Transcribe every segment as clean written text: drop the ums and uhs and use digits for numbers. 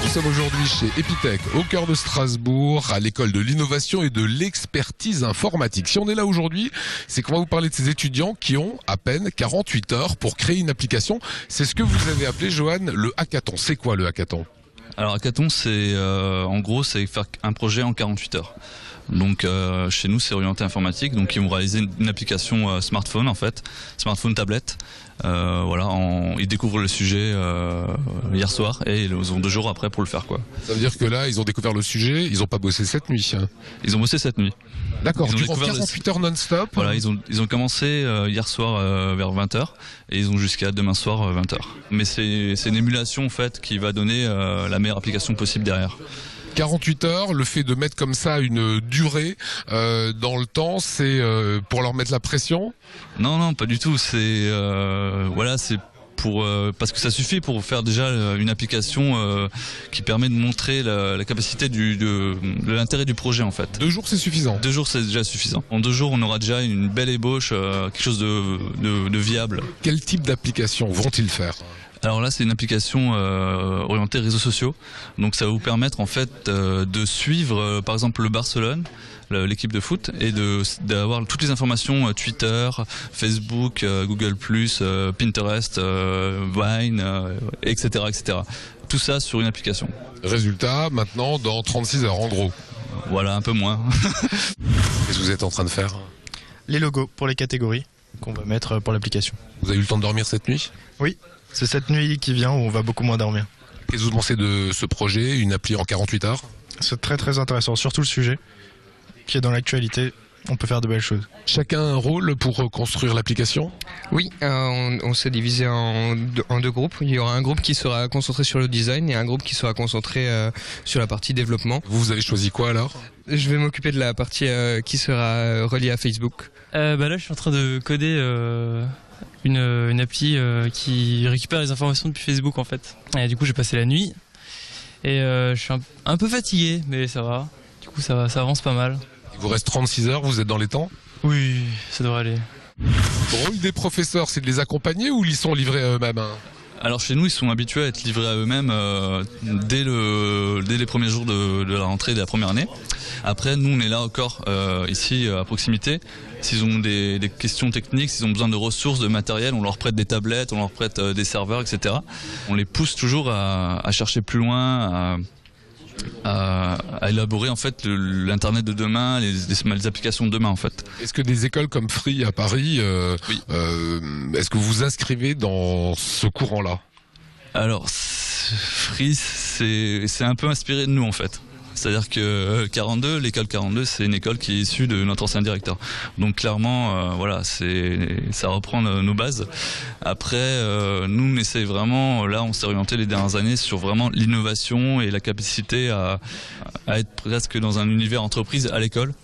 Nous sommes aujourd'hui chez Epitech, au cœur de Strasbourg, à l'école de l'innovation et de l'expertise informatique. Si on est là aujourd'hui, c'est qu'on va vous parler de ces étudiants qui ont à peine 48 heures pour créer une application. C'est ce que vous avez appelé, Johan, le hackathon. C'est quoi le hackathon ? Alors hackathon, c'est en gros, c'est faire un projet en 48 heures. Donc chez nous, c'est orienté informatique. Donc ils vont réaliser une application smartphone en fait, smartphone tablette. Voilà, ils découvrent le sujet hier soir et ils ont 2 jours après pour le faire quoi. Ça veut dire que là, ils ont découvert le sujet, ils n'ont pas bossé cette nuit. Ils ont bossé cette nuit. D'accord, durant 48 heures non-stop. Voilà, ils ont commencé hier soir vers 20h et ils ont jusqu'à demain soir 20h. Mais c'est une émulation en fait qui va donner la meilleure application possible derrière. 48 heures, le fait de mettre comme ça une durée dans le temps, c'est pour leur mettre la pression ? Non, pas du tout. C'est voilà, c'est pour parce que ça suffit pour faire déjà une application qui permet de montrer la capacité de l'intérêt du projet en fait. 2 jours c'est suffisant. 2 jours c'est déjà suffisant. En 2 jours on aura déjà une belle ébauche, quelque chose de viable. Quel type d'application vont-ils faire ? Alors là, c'est une application orientée réseaux sociaux. Donc ça va vous permettre en fait de suivre par exemple le Barcelone, l'équipe de foot, et d'avoir toutes les informations Twitter, Facebook, Google+, Pinterest, Vine, etc., etc. Tout ça sur une application. Résultat, maintenant, dans 36 heures en gros. Voilà, un peu moins. Qu'est-ce que vous êtes en train de faire ? Les logos pour les catégories qu'on va mettre pour l'application. Vous avez eu le temps de dormir cette nuit ? Oui, c'est cette nuit qui vient où on va beaucoup moins dormir. Qu'est-ce que vous pensez de ce projet, une appli en 48 heures ? C'est très très intéressant, surtout le sujet qui est dans l'actualité. On peut faire de belles choses. Chacun a un rôle pour construire l'application ? Oui, on s'est divisé en 2 groupes. Il y aura un groupe qui sera concentré sur le design et un groupe qui sera concentré sur la partie développement. Vous avez choisi quoi alors ? Je vais m'occuper de la partie qui sera reliée à Facebook. Là, je suis en train de coder une appli qui récupère les informations depuis Facebook en fait. Et du coup, j'ai passé la nuit et je suis un peu fatigué, mais ça va. Du coup, ça avance pas mal. Il vous reste 36 heures, vous êtes dans les temps ? Oui, ça devrait aller. Le rôle des professeurs, c'est de les accompagner ou ils sont livrés à eux-mêmes ? Alors chez nous, ils sont habitués à être livrés à eux-mêmes dès les premiers jours de la rentrée de la première année. Après, nous, on est là encore ici à proximité. S'ils ont des questions techniques, s'ils ont besoin de ressources, de matériel, on leur prête des tablettes, on leur prête des serveurs, etc. On les pousse toujours à chercher plus loin, à élaborer en fait l'internet de demain, les applications de demain en fait. Est-ce que des écoles comme Free à Paris, oui. Est-ce que vous vous inscrivez dans ce courant-là ? Alors Free, c'est un peu inspiré de nous en fait. C'est-à-dire que l'école 42, c'est une école qui est issue de notre ancien directeur. Donc clairement, voilà, ça reprend nos bases. Après, nous, on essaie vraiment, là, on s'est orienté les dernières années sur vraiment l'innovation et la capacité à être presque dans un univers entreprise à l'école.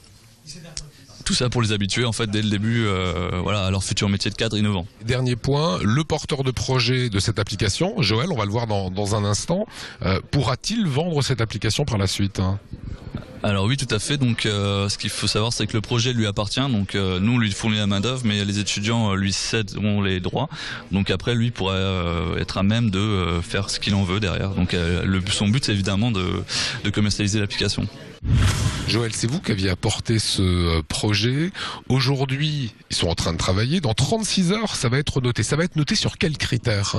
Tout ça pour les habituer en fait dès le début à leur futur métier de cadre innovant. Dernier point, le porteur de projet de cette application, Joël, on va le voir dans un instant, pourra-t-il vendre cette application par la suite ? Alors oui, tout à fait. Donc ce qu'il faut savoir, c'est que le projet lui appartient. Donc nous, on lui fournit la main d'œuvre, mais les étudiants lui cèderont les droits. Donc après, lui pourra être à même de faire ce qu'il en veut derrière. Donc son but, c'est évidemment de commercialiser l'application. Joël, c'est vous qui aviez apporté ce projet. Aujourd'hui, ils sont en train de travailler. Dans 36 heures, ça va être noté. Ça va être noté sur quels critères ?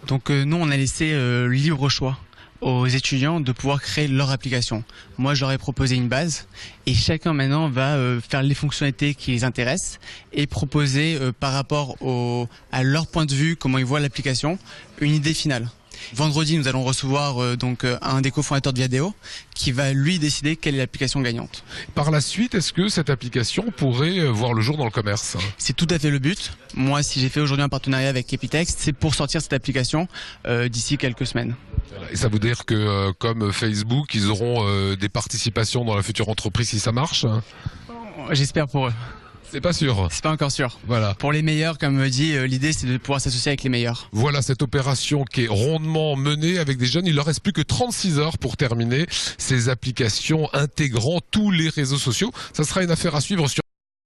Donc nous, on a laissé libre choix aux étudiants de pouvoir créer leur application. Moi, je leur ai proposé une base et chacun maintenant va faire les fonctionnalités qui les intéressent et proposer par rapport à leur point de vue, comment ils voient l'application, une idée finale. Vendredi, nous allons recevoir un des cofondateurs de Viadeo qui va lui décider quelle est l'application gagnante. Par la suite, est-ce que cette application pourrait voir le jour dans le commerce ? C'est tout à fait le but. Moi, si j'ai fait aujourd'hui un partenariat avec Epitech, c'est pour sortir cette application d'ici quelques semaines. Et ça veut dire que, comme Facebook, ils auront des participations dans la future entreprise si ça marche ? J'espère pour eux. C'est pas sûr. C'est pas encore sûr. Voilà. Pour les meilleurs, comme me dit, l'idée c'est de pouvoir s'associer avec les meilleurs. Voilà cette opération qui est rondement menée avec des jeunes. Il leur reste plus que 36 heures pour terminer ces applications intégrant tous les réseaux sociaux. Ça sera une affaire à suivre sur